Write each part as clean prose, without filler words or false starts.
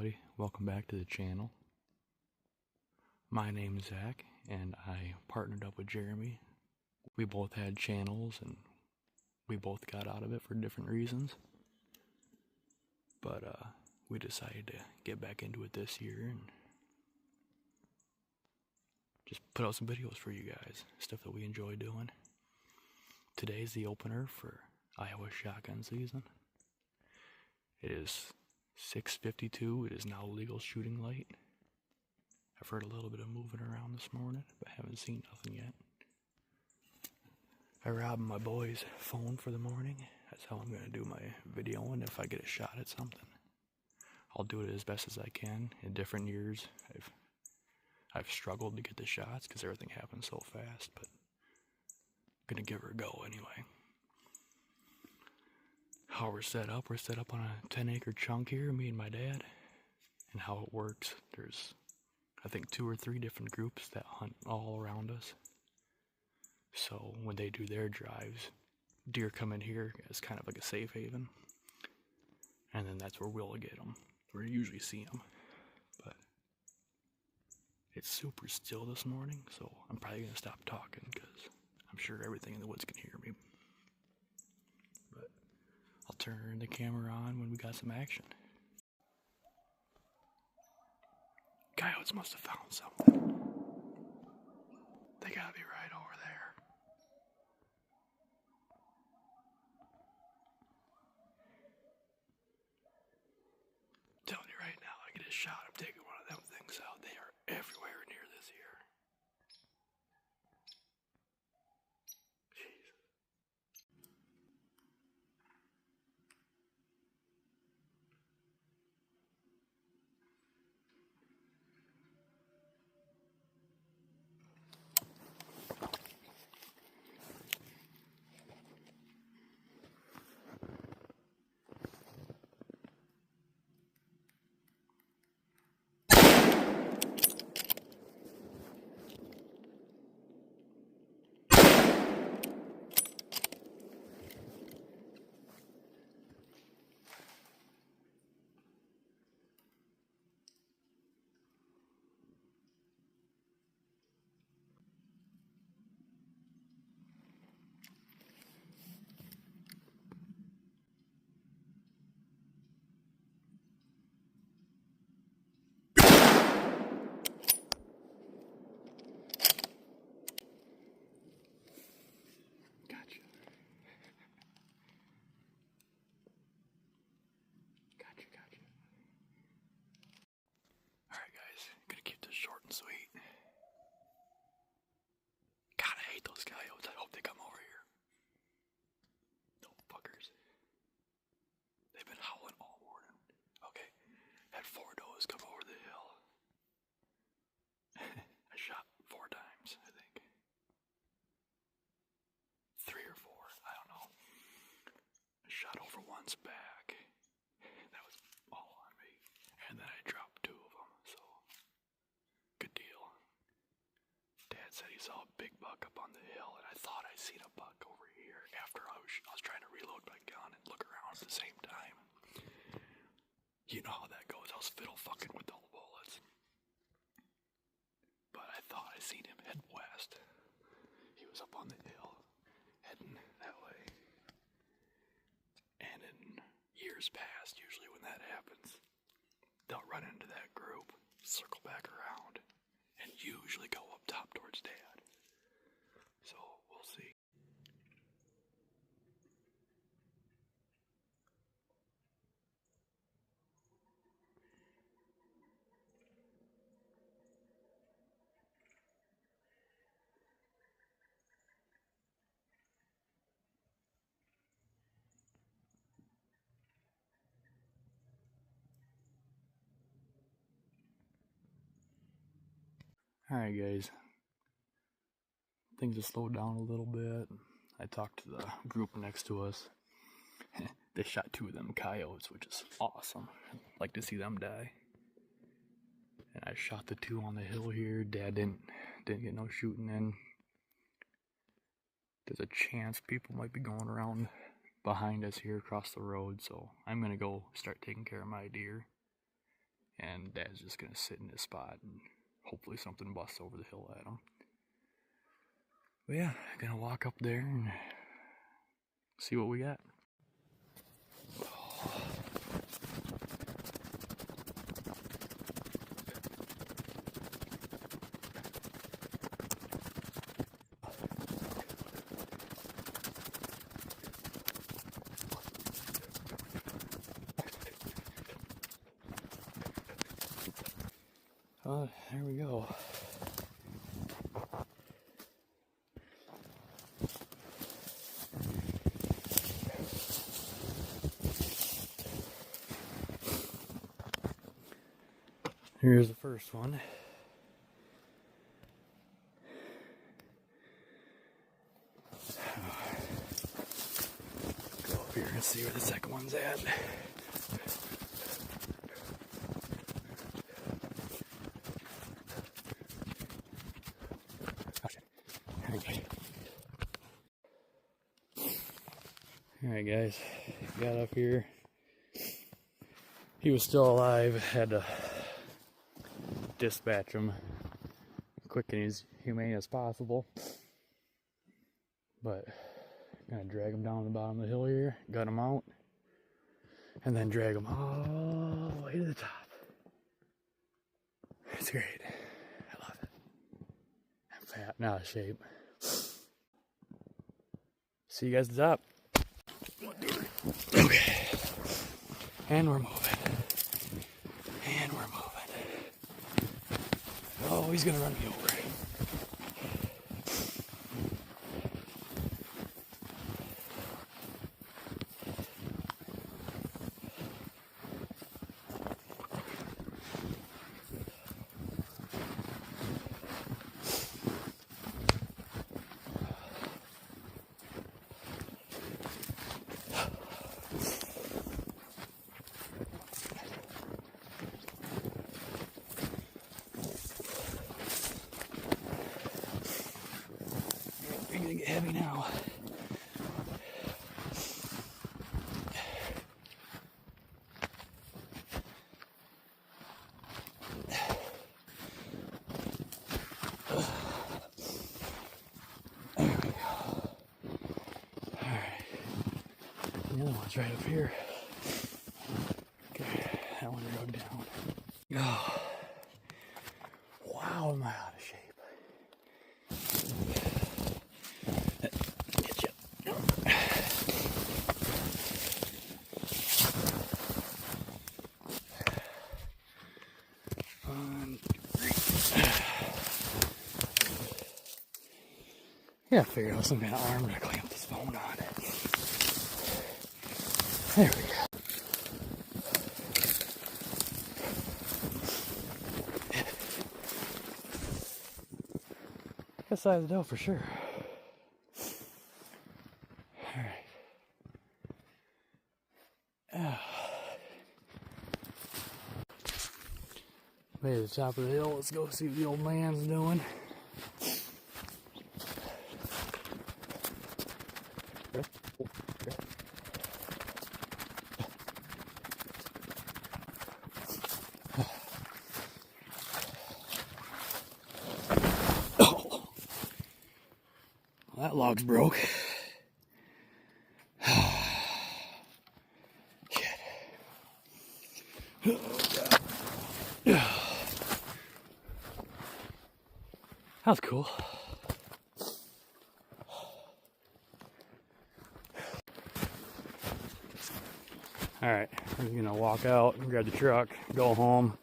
everybody, welcome back to the channel. My name is Zach and I partnered up with Jeremy. We both had channels and we both got out of it for different reasons. But we decided to get back into it this year and just put out some videos for you guys, stuff that we enjoy doing. Today's the opener for Iowa shotgun season. It is 6:52. It is now legal shooting light. I've heard a little bit of moving around this morning, but haven't seen nothing yet. I robbed my boy's phone for the morning. That's how I'm going to do my video, and if I get a shot at something, I'll do it as best as I can. In different years, I've struggled to get the shots because everything happens so fast, but I'm going to give her a go anyway. How we're set up on a 10-acre chunk here, me and my dad. And how it works, there's I think 2 or 3 different groups that hunt all around us. So when they do their drives, deer come in here as kind of like a safe haven. And then that's where we'll get them. We usually see them. But it's super still this morning, so I'm probably going to stop talking because I'm sure everything in the woods can hear me. But I'll turn the camera on when we got some action. Coyotes must have found something. They gotta be right over there. I'm telling you right now, I get a shot, I'm taking one of them things out. They are everywhere near this here. Jesus. Gotcha. Alright guys, gonna keep this short and sweet. God, I hate those coyotes. I hope they come over here. Those fuckers. They've been howling all morning. Okay, had 4 does come over the hill. I shot 4 times, I think. 3 or 4, I don't know. I shot over one's back. That was all on me. And then I dropped 2 of them, so good deal. Dad said he saw a big buck up on the hill, and I thought I seen a buck over here after I was trying to reload my gun and look around at the same time. You know how that goes. I was fiddle fucking with all the bullets. But I thought I seen him head west. He was up on the hill, heading that way. And in years past, usually when that happens, they'll run into that group, circle back around, and usually go up top towards Dad. So we'll see. Alright guys, things have slowed down a little bit. I talked to the group next to us. They shot 2 of them coyotes, which is awesome. I'd like to see them die. And I shot the 2 on the hill here. Dad didn't get no shooting in. There's a chance people might be going around behind us here across the road, so I'm gonna go start taking care of my deer. then Dad's just gonna sit in his spot and hopefully something busts over the hill at him. But yeah, gonna walk up there and see what we got. There we go. Here's the first one. Go up here and see where the second one's at. Alright guys, got up here. He was still alive, had to dispatch him quick and as humane as possible. But gonna drag him down to the bottom of the hill here, gut him out, and then drag him all the way to the top. It's great. I love it. I'm fat, not out of shape. See you guys at the top. Okay. And we're moving. And we're moving. Oh, he's gonna run me over. You're gonna get heavy now. There we go. Alright. The other one's right up here. Okay, that one rode down. Oh. Wow, am I out of shape. Yeah, figure out some kind of arm to clamp this phone on. There we go. That side of the dough for sure. Alright. Made it to the top of the hill. Let's go see what the old man's doing. That log's broke. Shit. Oh, God. That was cool. Alright, we're gonna walk out, grab the truck, go home,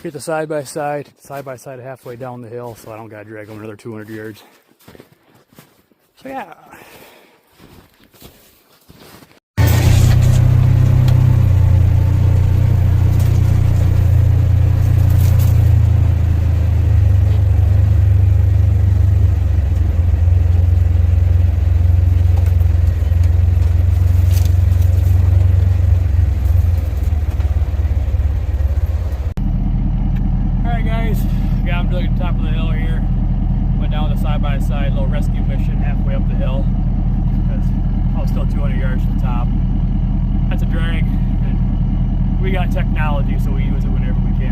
get the side-by-side halfway down the hill so I don't gotta drag them another 200 yards. So yeah. Alright guys, got him to the top of the hill here. Went down with a side-by-side little rescue mission halfway up the hill because I was still 200 yards from the top. That's a drag, and we got technology, so we use it whenever we can.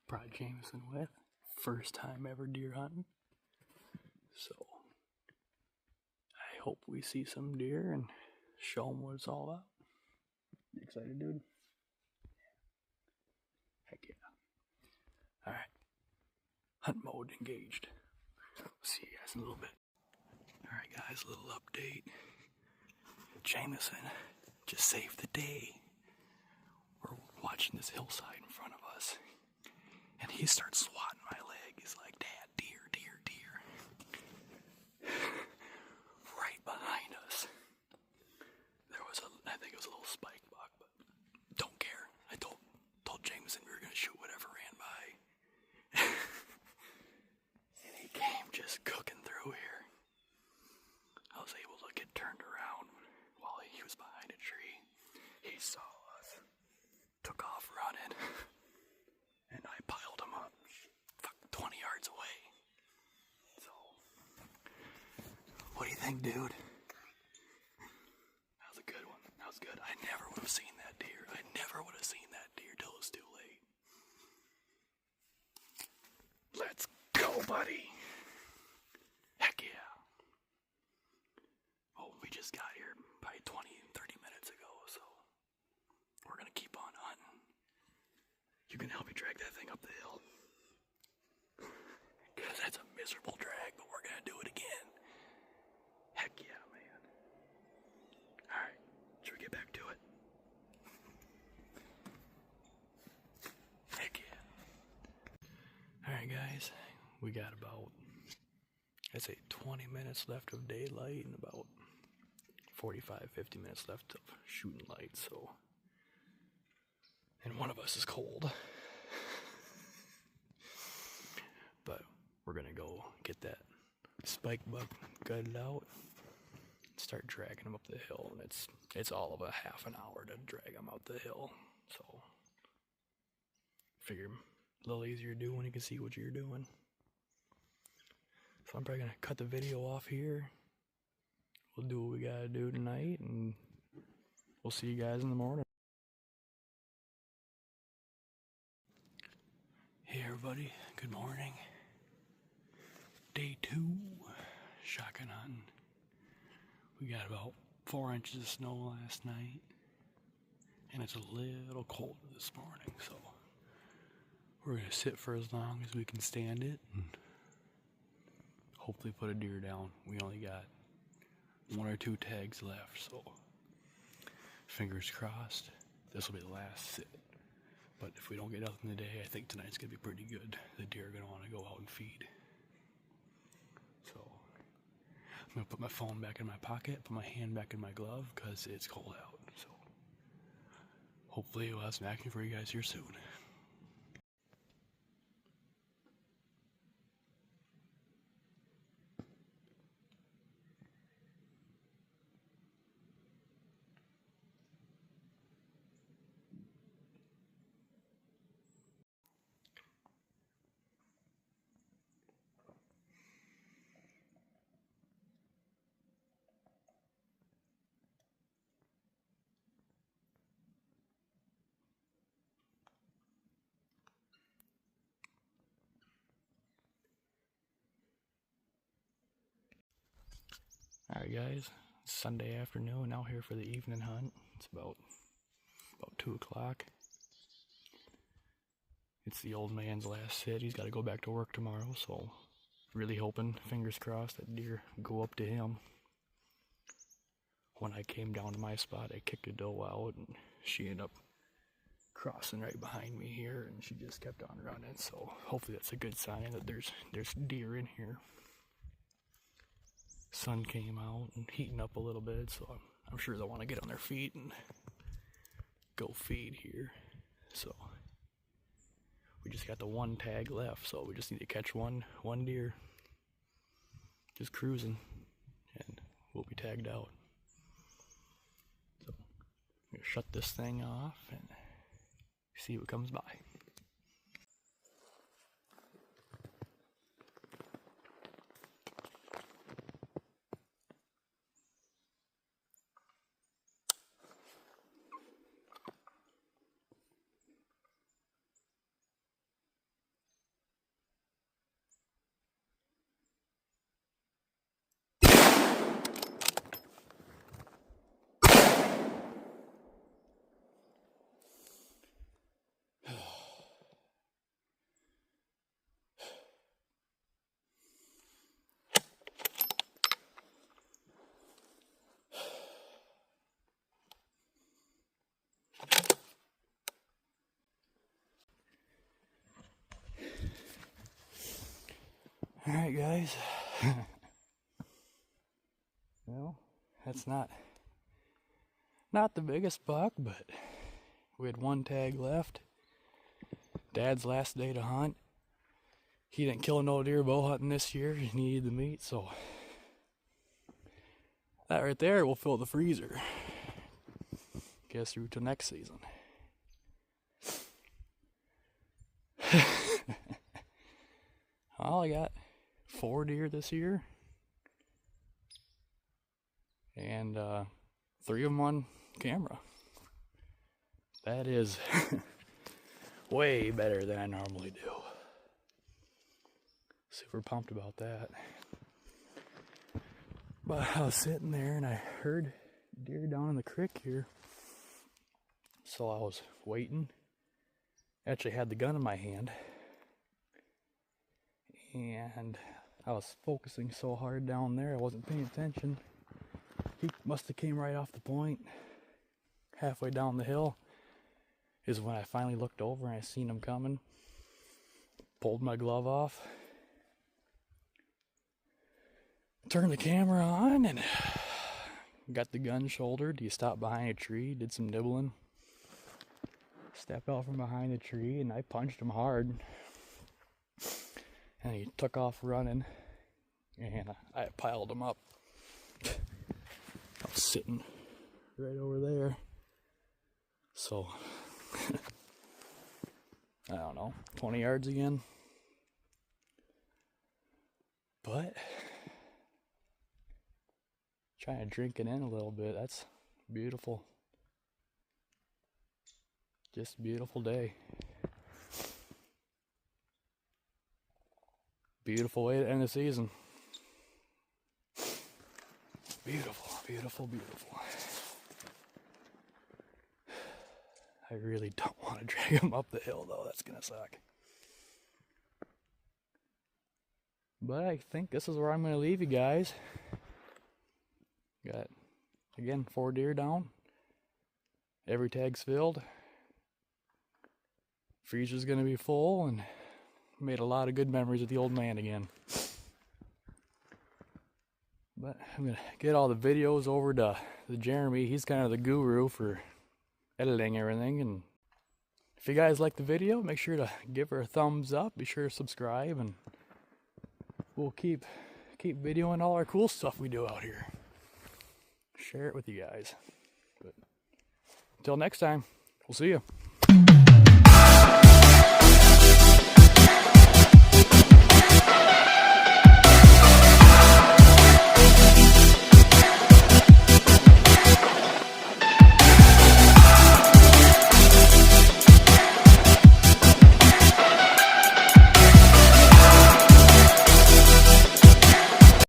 brought Jameson with. First time ever deer hunting. So, I hope we see some deer and show them what it's all about. You excited, dude? Heck yeah. Alright. Hunt mode engaged. See you guys in a little bit. Alright guys, a little update. Jameson just saved the day. We're watching this hillside in front of us. And he starts swatting my leg. He's like, Dad, deer, deer, deer. Right behind us. There was I think it was a little spike buck, but don't care. I told Jameson we were going to shoot whatever ran by. And he came just cooking through here. I was able to get turned around while he was behind a tree. He saw us, took off running, and I piled him up 20 yards away. So, what do you think, dude? That was a good one. That was good. I never would have seen that deer. I never would have seen that deer till it was too late. Let's go, buddy. Heck yeah. Oh, we just got here probably 20, 30 minutes ago, so we're gonna keep on hunting. You can help me drag that thing up the hill. Because that's a miserable drag, but we're gonna do it again. Heck yeah, man. Alright, should we get back to it? Heck yeah. Alright guys, we got about, I'd say 20 minutes left of daylight and about 45, 50 minutes left of shooting light, so. And one of us is cold. But we're gonna go get that spike buck gutted out, start dragging him up the hill, and it's all of a half an hour to drag him out the hill, so. Figure a little easier to do when you can see what you're doing. So I'm probably gonna cut the video off here. We'll do what we gotta do tonight, and we'll see you guys in the morning. Hey everybody, good morning. Day 2, shotgun hunting. We got about 4 inches of snow last night, and it's a little colder this morning, so we're gonna sit for as long as we can stand it, and hopefully put a deer down. We only got 1 or 2 tags left, so fingers crossed this will be the last sit. But if we don't get nothing today, I think tonight's gonna be pretty good. The deer are gonna want to go out and feed. So I'm gonna put my phone back in my pocket, put my hand back in my glove, because it's cold out. So hopefully we'll have some action for you guys here soon. Alright guys, it's Sunday afternoon, out here for the evening hunt. It's about 2 o'clock. It's the old man's last sit. He's got to go back to work tomorrow, so really hoping, fingers crossed, that deer go up to him. When I came down to my spot, I kicked a doe out, and she ended up crossing right behind me here, and she just kept on running, so hopefully that's a good sign that there's deer in here. Sun came out and heating up a little bit, so I'm sure they'll want to get on their feet and go feed here. So we just got the 1 tag left, so we just need to catch one deer. Just cruising, and we'll be tagged out. So I'm gonna shut this thing off and see what comes by. Alright guys, well, that's not the biggest buck, but we had one tag left. Dad's last day to hunt. He didn't kill no deer bow hunting this year, he needed the meat, so that right there will fill the freezer. Get us through to next season. Well, I got 4 deer this year, and 3 of them on camera. That is way better than I normally do. Super pumped about that. But I was sitting there and I heard deer down in the creek here, so I was waiting. Actually had the gun in my hand, and I was focusing so hard down there I wasn't paying attention. He must have came right off the point. Halfway down the hill is when I finally looked over and I seen him coming. Pulled my glove off, turned the camera on, and got the gun shouldered. He stopped behind a tree, did some nibbling, stepped out from behind the tree, and I punched him hard. And he took off running, and I piled him up. I was sitting right over there. So, I don't know, 20 yards again. But, trying to drink it in a little bit. That's beautiful. Just a beautiful day. Beautiful way to end the season. Beautiful, beautiful, beautiful. I really don't want to drag him up the hill though, that's gonna suck. But I think this is where I'm gonna leave you guys. Got, again, 4 deer down. Every tag's filled. Freezer's gonna be full, and made a lot of good memories with the old man again. But I'm gonna get all the videos over to Jeremy. He's kind of the guru for editing everything. And if you guys like the video, make sure to give her a thumbs up. Be sure to subscribe, and we'll keep videoing all our cool stuff we do out here. Share it with you guys. But until next time, we'll see you.